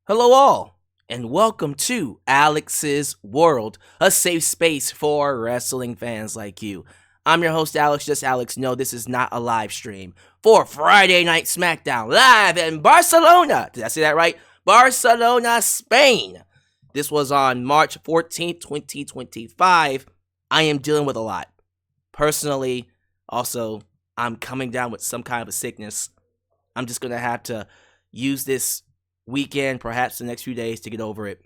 Hello, all, and welcome to Alyx's World, a safe space for wrestling fans like you. I'm your host, Alyx, just Alyx. No, this is not a live stream for Friday Night SmackDown, live in Barcelona. Did I say that right? Barcelona, Spain. This was on March 14th, 2025. I am dealing with a lot. Personally, also, I'm coming down with some kind of a sickness. I'm just going to have to use this weekend, perhaps the next few days, to get over it.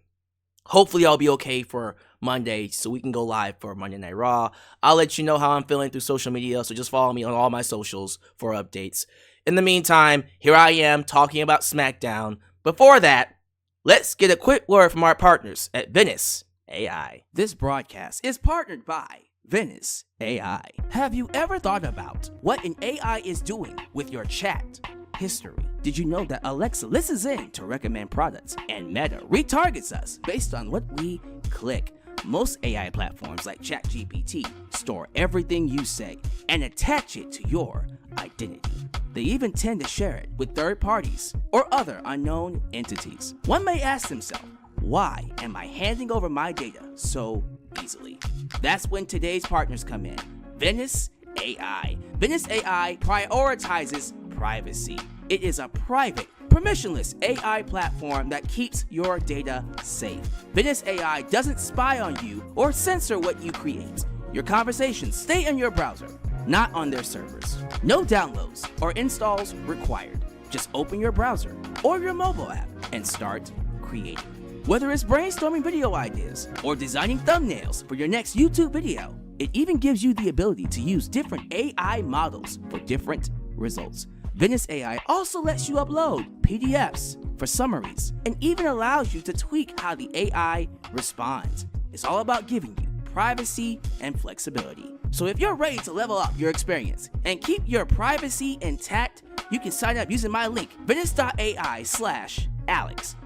Hopefully I'll be okay for Monday so we can go live for Monday Night Raw. I'll let you know how I'm feeling through social media, so just follow me on all my socials for updates. In the meantime, here I am talking about SmackDown. Before that, let's get a quick word from our partners at Venice AI. This broadcast is partnered by Venice AI. Have you ever thought about what an AI is doing with your chat history? Did you know that Alexa listens in to recommend products and Meta retargets us based on what we click? Most AI platforms like ChatGPT store everything you say and attach it to your identity. They even tend to share it with third parties or other unknown entities. One may ask themselves, why am I handing over my data so easily? That's when today's partners come in. Venice AI. Venice AI prioritizes privacy. It is a private, permissionless AI platform that keeps your data safe. Venice AI doesn't spy on you or censor what you create. Your conversations stay in your browser, not on their servers. No downloads or installs required. Just open your browser or your mobile app and start creating. Whether it's brainstorming video ideas or designing thumbnails for your next YouTube video, it even gives you the ability to use different AI models for different results. Venice AI also lets you upload PDFs for summaries and even allows you to tweak how the AI responds. It's all about giving you privacy and flexibility. So if you're ready to level up your experience and keep your privacy intact, you can sign up using my link, venice.ai/Alyx,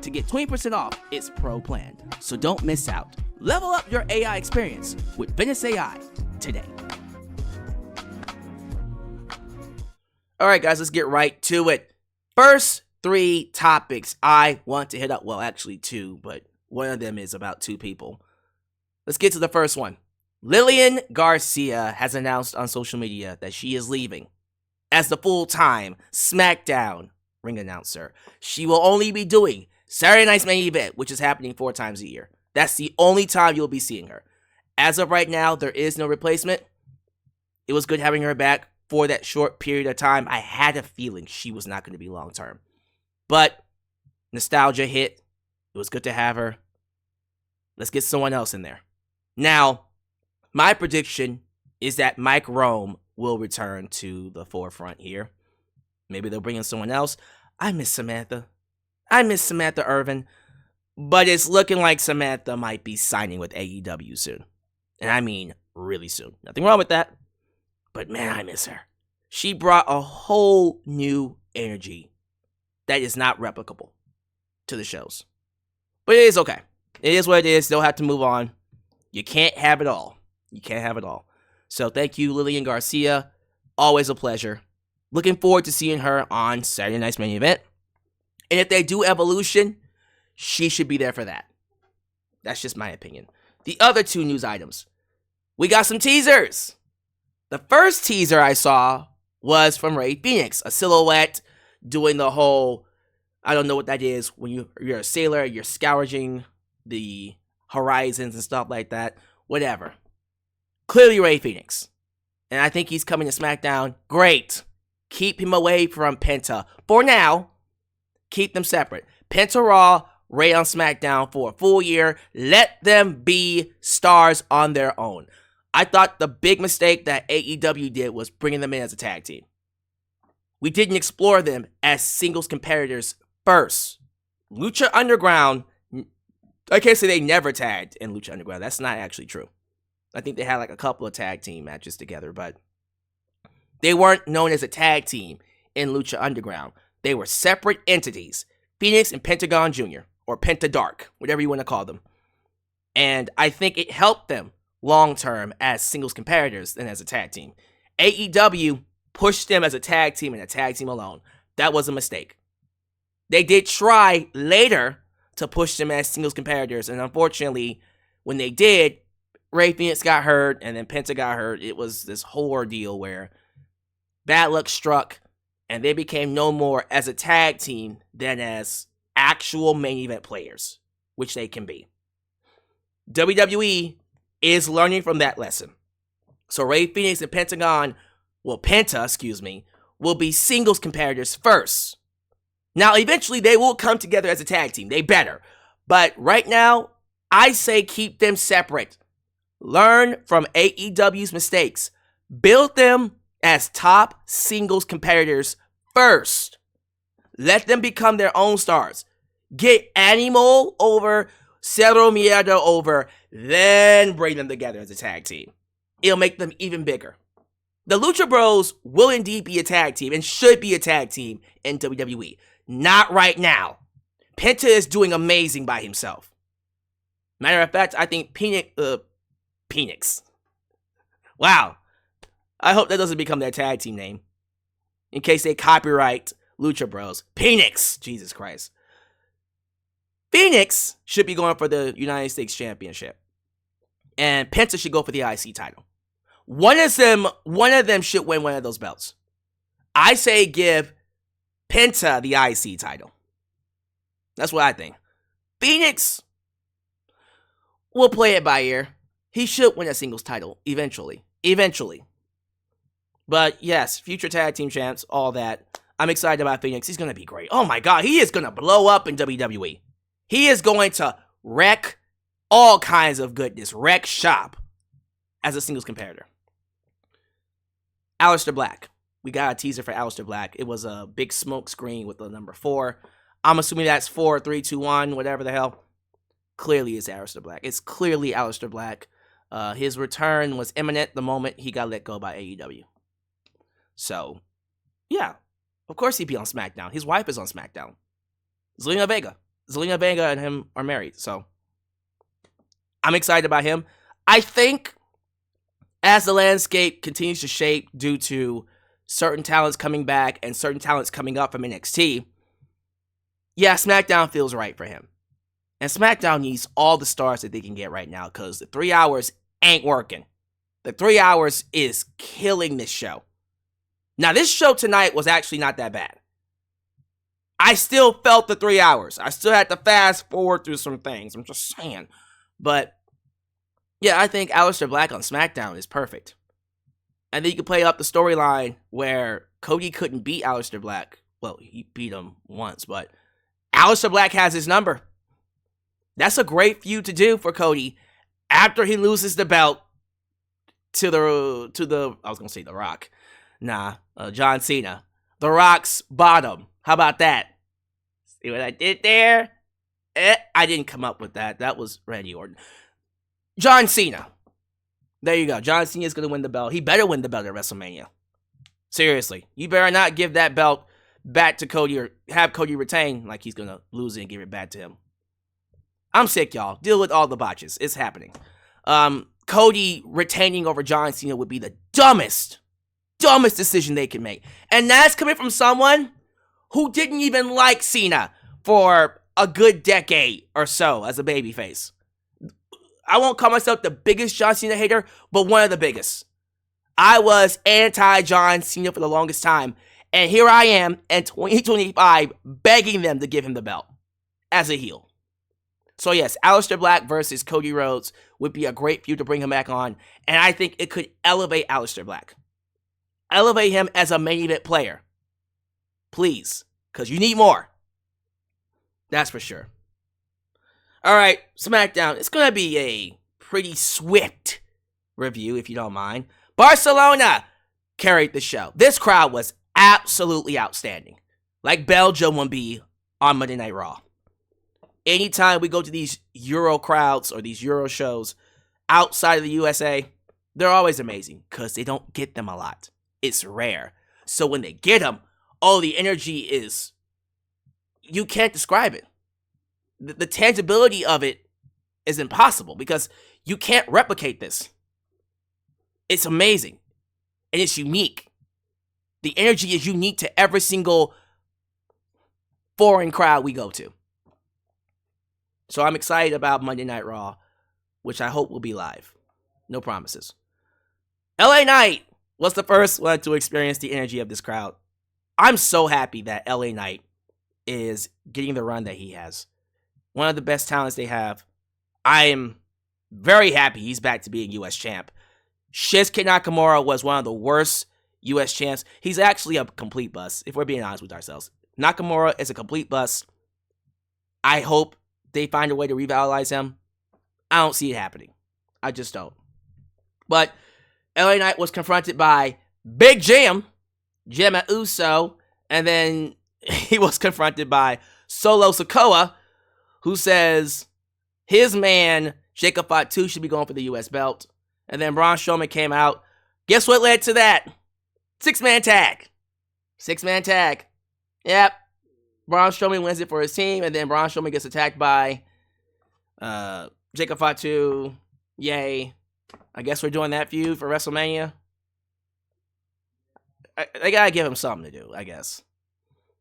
to get 20% off its pro plan. So don't miss out. Level up your AI experience with Venice AI today. All right, guys, let's get right to it. First three topics I want to hit up. Well, actually two, but one of them is about two people. Let's get to the first one. Lillian Garcia has announced on social media that she is leaving as the full-time SmackDown ring announcer. She will only be doing Saturday Night's main event, which is happening 4 times a year. That's the only time you'll be seeing her. As of right now, there is no replacement. It was good having her back for that short period of time. I had a feeling she was not going to be long-term. But nostalgia hit. It was good to have her. Let's get someone else in there. Now, my prediction is that Mike Rome will return to the forefront here. Maybe they'll bring in someone else. I miss Samantha. I miss Samantha Irvin. But it's looking like Samantha might be signing with AEW soon. And I mean really soon. Nothing wrong with that. But man, I miss her. She brought a whole new energy that is not replicable to the shows. But it is okay. It is what it is. They'll have to move on. You can't have it all. You can't have it all. So thank you, Lillian Garcia. Always a pleasure. Looking forward to seeing her on Saturday Night's main event. And if they do Evolution, she should be there for that. That's just my opinion. The other two news items. We got some teasers. The first teaser I saw was from Rey Fenix, a silhouette doing the whole, I don't know what that is, when you're a sailor, you're scourging the horizons and stuff like that. Whatever. Clearly Rey Fenix. And I think he's coming to SmackDown. Great. Keep him away from Penta. For now, keep them separate. Penta Raw, Rey on SmackDown for a full year. Let them be stars on their own. I thought the big mistake that AEW did was bringing them in as a tag team. We didn't explore them as singles competitors first. Lucha Underground, I can't say they never tagged in Lucha Underground. That's not actually true. I think they had like a couple of tag team matches together, but they weren't known as a tag team in Lucha Underground. They were separate entities. Phoenix and Pentagon Jr., or Pentadark, whatever you want to call them. And I think it helped them long-term as singles competitors than as a tag team. AEW pushed them as a tag team and a tag team alone. That was a mistake. They did try later to push them as singles competitors. And unfortunately, when they did, Rey Fenix got hurt and then Penta got hurt. It was this whole ordeal where bad luck struck and they became no more as a tag team than as actual main event players, which they can be. WWE is learning from that lesson. So Rey Fenix and Penta, will be singles competitors first. Now, eventually, they will come together as a tag team. They better. But right now, I say keep them separate. Learn from AEW's mistakes. Build them as top singles competitors first. Let them become their own stars. Get Animal over, Cero Miedo over, then bring them together as a tag team. It'll make them even bigger. The Lucha Bros will indeed be a tag team and should be a tag team in WWE. Not right now. Penta is doing amazing by himself. Matter of fact, I think Phoenix. Wow. I hope that doesn't become their tag team name. In case they copyright Lucha Bros. Phoenix. Jesus Christ. Phoenix should be going for the United States Championship. And Penta should go for the IC title. One of them should win one of those belts. I say give Penta the IC title. That's what I think. Phoenix will play it by ear. He should win a singles title eventually. But yes, future tag team champs, all that. I'm excited about Phoenix. He's going to be great. Oh my God, he is going to blow up in WWE. He is going to wreck all kinds of goodness. Wreck shop as a singles competitor. Aleister Black. We got a teaser for Aleister Black. It was a big smoke screen with the number 4. I'm assuming that's 4, 3, 2, 1, whatever the hell. Clearly it's Aleister Black. It's clearly Aleister Black. His return was imminent the moment he got let go by AEW. So, yeah. Of course he'd be on SmackDown. His wife is on SmackDown. Zelina Vega. Zelina Vega and him are married. So, I'm excited about him. I think as the landscape continues to shape due to certain talents coming back and certain talents coming up from NXT, yeah, SmackDown feels right for him. And SmackDown needs all the stars that they can get right now because the 3 hours ain't working. The 3 hours is killing this show. Now, this show tonight was actually not that bad. I still felt the 3 hours. I still had to fast forward through some things. I'm just saying. But, yeah, I think Aleister Black on SmackDown is perfect. And then you can play up the storyline where Cody couldn't beat Aleister Black. Well, he beat him once, but Aleister Black has his number. That's a great feud to do for Cody after he loses the belt to the I was going to say The Rock. John Cena. The Rock's bottom. How about that? See what I did there? I didn't come up with that. That was Randy Orton. John Cena. There you go. John Cena is going to win the belt. He better win the belt at WrestleMania. Seriously. You better not give that belt back to Cody or have Cody retain like he's going to lose it and give it back to him. I'm sick, y'all. Deal with all the botches. It's happening. Cody retaining over John Cena would be the dumbest decision they can make. And that's coming from someone who didn't even like Cena for a good decade or so as a babyface. I won't call myself the biggest John Cena hater, but one of the biggest. I was anti-John Cena for the longest time, and here I am in 2025 begging them to give him the belt as a heel. So yes, Aleister Black versus Cody Rhodes would be a great feud to bring him back on, and I think it could elevate Aleister Black. Elevate him as a main event player. Please, because you need more. That's for sure. All right, SmackDown. It's going to be a pretty swift review, if you don't mind. Barcelona carried the show. This crowd was absolutely outstanding. Like Belgium would be on Monday Night Raw. Anytime we go to these Euro crowds or these Euro shows outside of the USA, they're always amazing because they don't get them a lot. It's rare. So when they get them, the energy is, you can't describe it. The tangibility of it is impossible because you can't replicate this. It's amazing. And it's unique. The energy is unique to every single foreign crowd we go to. So I'm excited about Monday Night Raw, which I hope will be live. No promises. LA Knight was the first one to experience the energy of this crowd. I'm so happy that LA Knight is getting the run that he has. One of the best talents they have. I am very happy he's back to being U.S. champ. Shinsuke Nakamura was one of the worst U.S. champs. He's actually a complete bust, if we're being honest with ourselves. Nakamura is a complete bust. I hope they find a way to revitalize him. I don't see it happening. I just don't. But LA Knight was confronted by Big Jim Uso, and then he was confronted by Solo Sikoa, who says his man, Jacob Fatu, should be going for the U.S. belt. And then Braun Strowman came out. Guess what led to that? Six-man tag. Six-man tag. Yep. Braun Strowman wins it for his team, and then Braun Strowman gets attacked by Jacob Fatu. Yay. I guess we're doing that feud for WrestleMania. They gotta give him something to do, I guess.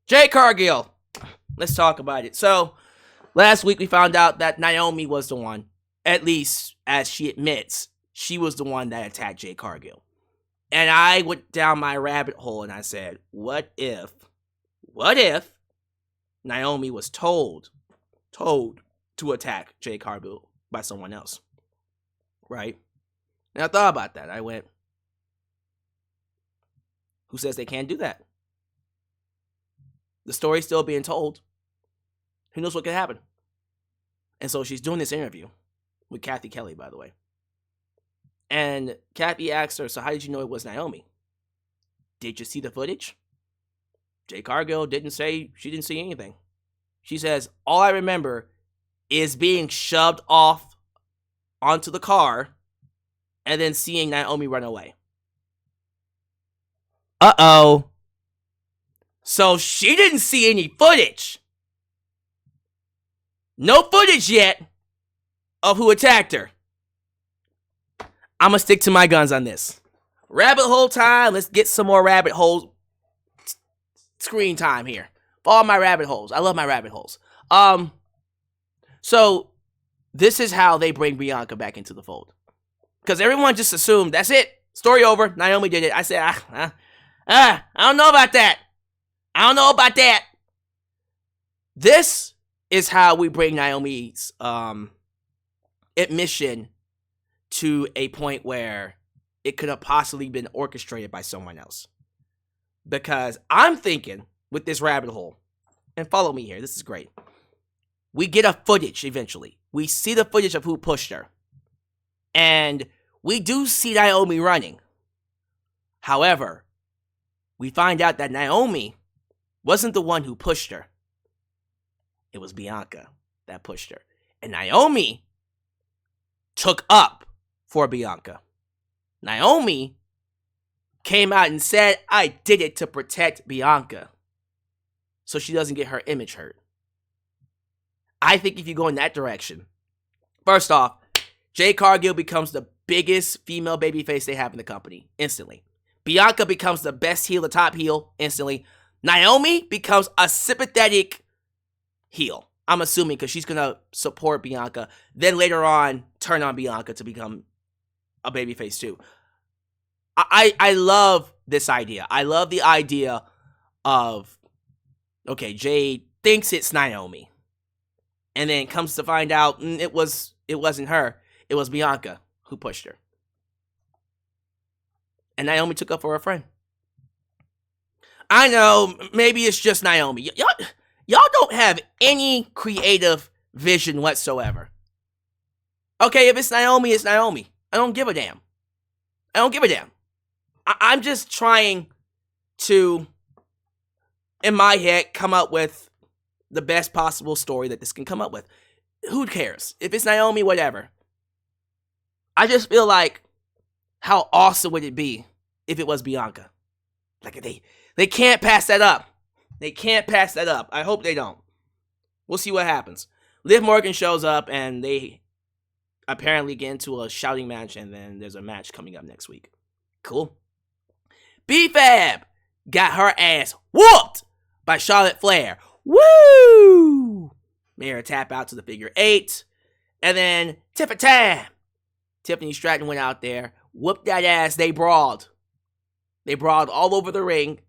Jade Cargill. Let's talk about it. So, last week we found out that Naomi was the one, at least as she admits, she was the one that attacked Jade Cargill. And I went down my rabbit hole and I said, what if Naomi was told to attack Jade Cargill by someone else? Right? And I thought about that. I went, who says they can't do that? The story's still being told. Who knows what could happen? And so she's doing this interview with Kathy Kelly, by the way. And Kathy asked her, so how did you know it was Naomi? Did you see the footage? Jade Cargill didn't say she didn't see anything. She says, all I remember is being shoved off onto the car and then seeing Naomi run away. Uh-oh. So she didn't see any footage. No footage yet of who attacked her. I'm going to stick to my guns on this. Rabbit hole time. Let's get some more rabbit hole screen time here. Follow my rabbit holes. I love my rabbit holes. So this is how they bring Bianca back into the fold. Because everyone just assumed, that's it. Story over. Naomi did it. I said, I don't know about that. I don't know about that. This is how we bring Naomi's admission to a point where it could have possibly been orchestrated by someone else. Because I'm thinking with this rabbit hole, and follow me here, this is great. We get a footage eventually. We see the footage of who pushed her. And we do see Naomi running. However, we find out that Naomi wasn't the one who pushed her. It was Bianca that pushed her. And Naomi took up for Bianca. Naomi came out and said, I did it to protect Bianca so she doesn't get her image hurt. I think if you go in that direction, first off, Jade Cargill becomes the biggest female babyface they have in the company instantly. Bianca becomes the best heel, the top heel instantly. Naomi becomes a sympathetic heel. I'm assuming because she's going to support Bianca. Then later on, turn on Bianca to become a babyface too. I love this idea. I love the idea of, okay, Jade thinks it's Naomi. And then comes to find out it wasn't her. It was Bianca who pushed her. And Naomi took up for her friend. I know, maybe it's just Naomi. Y'all don't have any creative vision whatsoever. Okay, if it's Naomi, it's Naomi. I don't give a damn. I'm just trying to, in my head, come up with the best possible story that this can come up with. Who cares? If it's Naomi, whatever. I just feel like, how awesome would it be if it was Bianca? Like, they can't pass that up. They can't pass that up. I hope they don't. We'll see what happens. Liv Morgan shows up, and they apparently get into a shouting match, and then there's a match coming up next week. Cool. B-Fab got her ass whooped by Charlotte Flair. Woo! made her tap out to the figure 8. And then Tiffany. Tiffany Stratton went out there, whooped that ass, they brawled. They brawled all over the ring.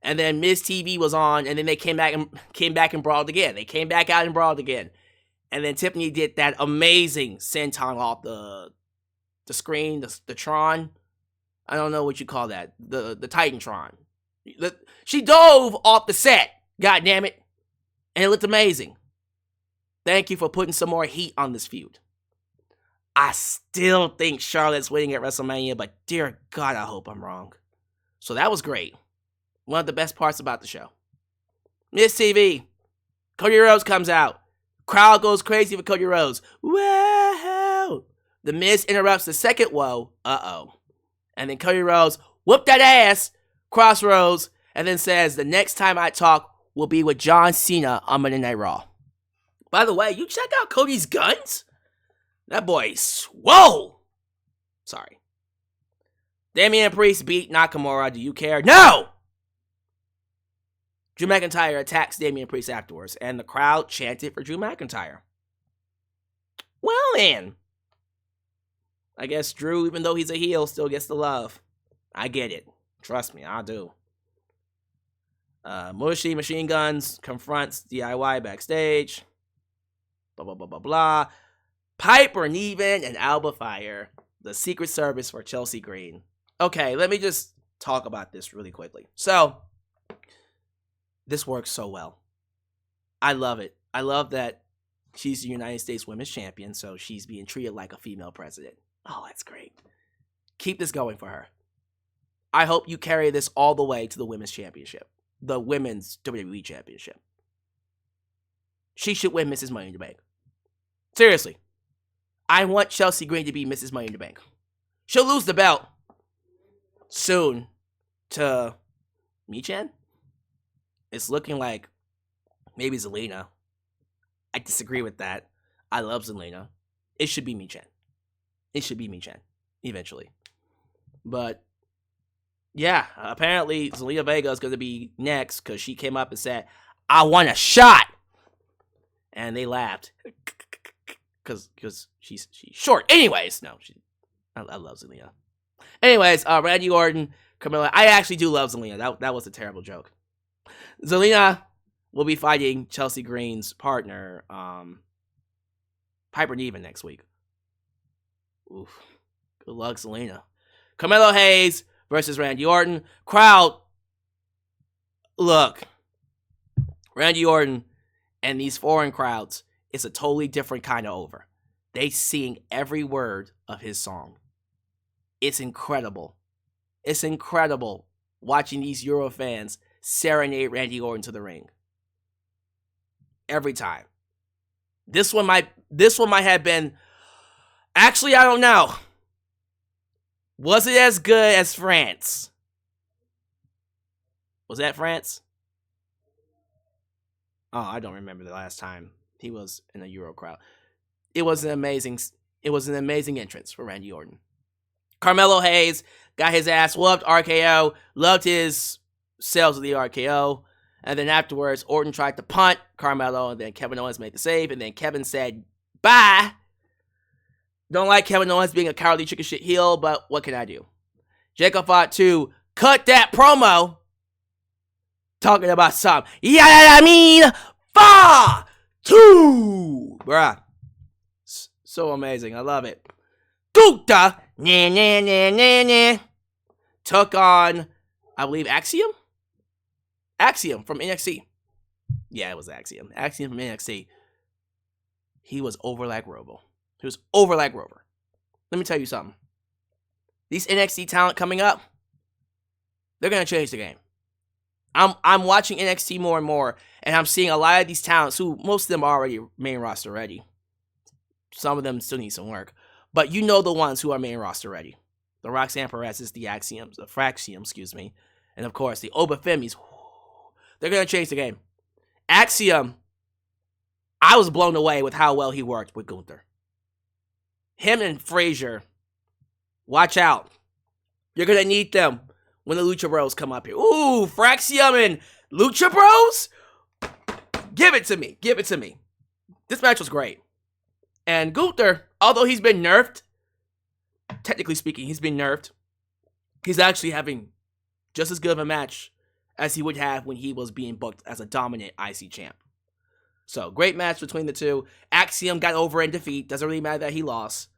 And then Miz TV was on, and then they came back and brawled again. They came back out and brawled again. And then Tiffany did that amazing senton off the screen, the Tron. I don't know what you call that. The Titantron. She dove off the set. God damn it. And it looked amazing. Thank you for putting some more heat on this feud. I still think Charlotte's winning at WrestleMania, but dear God, I hope I'm wrong. So that was great. One of the best parts about the show. Miz TV. Cody Rhodes comes out. Crowd goes crazy for Cody Rhodes. Whoa! The Miz interrupts the second whoa. Uh-oh. And then Cody Rhodes whooped that ass, crossroads, and then says, the next time I talk will be with John Cena on Monday Night Raw. By the way, you check out Cody's guns? That boy's swole. Sorry. Damian Priest beat Nakamura. Do you care? No! Drew McIntyre attacks Damian Priest afterwards, and the crowd chanted for Drew McIntyre. Well then. I guess Drew, even though he's a heel, still gets the love. I get it. Trust me, I do. Mushy Machine Guns confronts DIY backstage. Blah, blah, blah, blah, blah. Piper Niven and Alba Fire. The Secret Service for Chelsea Green. Okay, let me just talk about this really quickly. So, this works so well. I love it. I love that she's the United States Women's Champion, so she's being treated like a female president. Oh, that's great. Keep this going for her. I hope you carry this all the way to the Women's Championship. The Women's WWE Championship. She should win Mrs. Money in the Bank. Seriously. I want Chelsea Green to be Mrs. Money in the Bank. She'll lose the belt soon to Michan. It's looking like maybe Zelina. I disagree with that. I love Zelina. It should be Michan. It should be Michan eventually. But yeah, apparently Zelina Vega is going to be next because she came up and said, I want a shot. And they laughed because she's short. Anyways, no, I love Zelina. Anyways, Randy Orton, Carmelo. I actually do love Zelina. That was a terrible joke. Zelina will be fighting Chelsea Green's partner, Piper Niven, next week. Oof. Good luck, Zelina. Carmelo Hayes versus Randy Orton. Crowd. Look. Randy Orton and these foreign crowds, it's a totally different kind of over. They sing every word of his song. It's incredible. It's incredible watching these Euro fans serenade Randy Orton to the ring. Every time. This one might have been, actually, I don't know. Was it as good as France? Was that France? Oh, I don't remember the last time he was in a Euro crowd. It was an amazing entrance for Randy Orton. Carmelo Hayes got his ass whooped, RKO, loved his sales of the RKO, and then afterwards, Orton tried to punt Carmelo, and then Kevin Owens made the save, and then Kevin said, bye! Don't like Kevin Owens being a cowardly chicken shit heel, but what can I do? Jacob fought to cut that promo, talking about some, I mean, 2! Bruh. So amazing, I love it. Gunther, took on, I believe, Axiom? Axiom from NXT. Yeah, it was Axiom. Axiom from NXT. He was over like Robo. He was over like Rover. Let me tell you something. These NXT talent coming up, they're going to change the game. I'm watching NXT more and more, and I'm seeing a lot of these talents who, most of them are already main roster ready. Some of them still need some work. But you know the ones who are main roster ready. The Roxanne Perez's, the Axioms, the Fraxium, and of course, the Obafemis. They're going to change the game. Axiom, I was blown away with how well he worked with Gunther. Him and Frazier, watch out. You're going to need them when the Lucha Bros come up here. Ooh, Fraxium and Lucha Bros? Give it to me. Give it to me. This match was great. And Gunther, although he's been nerfed, technically speaking, he's been nerfed. He's actually having just as good of a match as he would have when he was being booked as a dominant IC champ. So, great match between the two. Axiom got over in defeat. Doesn't really matter that he lost.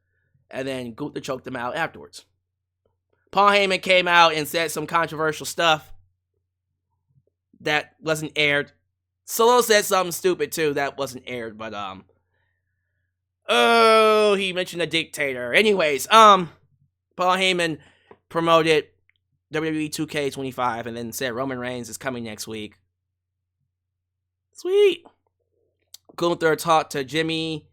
And then Gunther choked him out afterwards. Paul Heyman came out and said some controversial stuff that wasn't aired. Solo said something stupid too that wasn't aired, but he mentioned a dictator. Anyways, Paul Heyman promoted WWE 2K25 and then said Roman Reigns is coming next week. Sweet. Gunther talked to Jimmy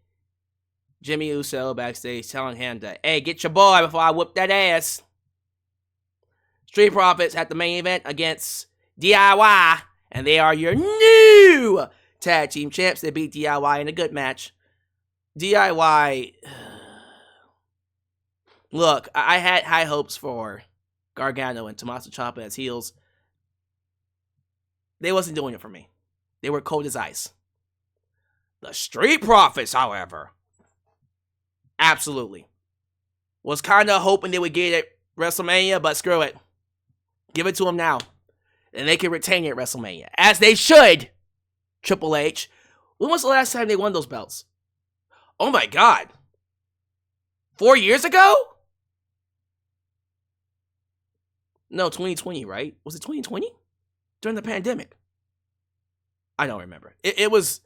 Uso backstage, telling him to, hey, get your boy before I whoop that ass. Street Profits at the main event against DIY, and they are your new tag team champs. They beat DIY in a good match. DIY, look, I had high hopes for Gargano and Tommaso Ciampa as heels. They wasn't doing it for me. They were cold as ice. The Street Profits, however, absolutely. Was kind of hoping they would get it at WrestleMania, but screw it. Give it to them now. And they can retain it at WrestleMania. As they should. Triple H. When was the last time they won those belts? Oh my God. 4 years ago? No, 2020, right? Was it 2020? During the pandemic. I don't remember. It was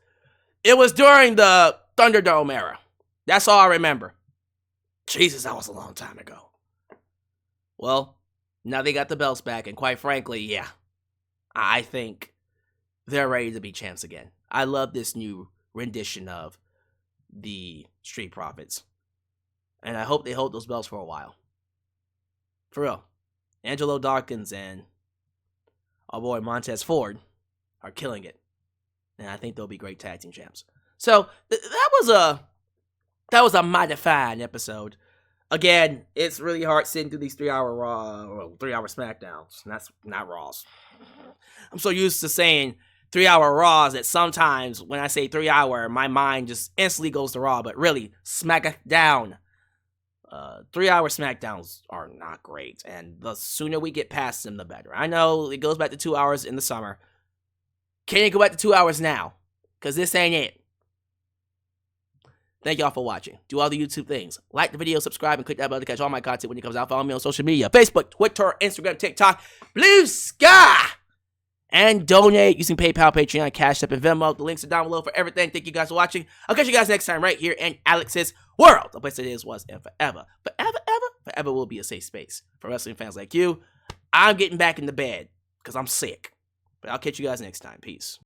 during the Thunderdome era. That's all I remember. Jesus, that was a long time ago. Well, now they got the belts back, and quite frankly, yeah, I think they're ready to be champs again. I love this new rendition of the Street Profits, and I hope they hold those belts for a while. For real. Angelo Dawkins and our boy Montez Ford are killing it, and I think they'll be great tag team champs. So that was a mighty fine episode. Again, it's really hard sitting through these 3-hour Raw or 3-hour SmackDowns. And that's not Raws. I'm so used to saying 3-hour Raws that sometimes when I say 3-hour, my mind just instantly goes to Raw. But really, SmackDown. 3-hour SmackDowns are not great. And the sooner we get past them, the better. I know it goes back to 2 hours in the summer. Can it go back to 2 hours now? Because this ain't it. Thank y'all for watching. Do all the YouTube things. Like the video, subscribe, and click that bell to catch all my content when it comes out. Follow me on social media. Facebook, Twitter, Instagram, TikTok, Blue Sky. And donate using PayPal, Patreon, Cashapp, and Venmo. The links are down below for everything. Thank you guys for watching. I'll catch you guys next time right here in Alyx's world. The place that is, was, and forever. Forever will be a safe space for wrestling fans like you. I'm getting back in the bed because I'm sick. But I'll catch you guys next time. Peace.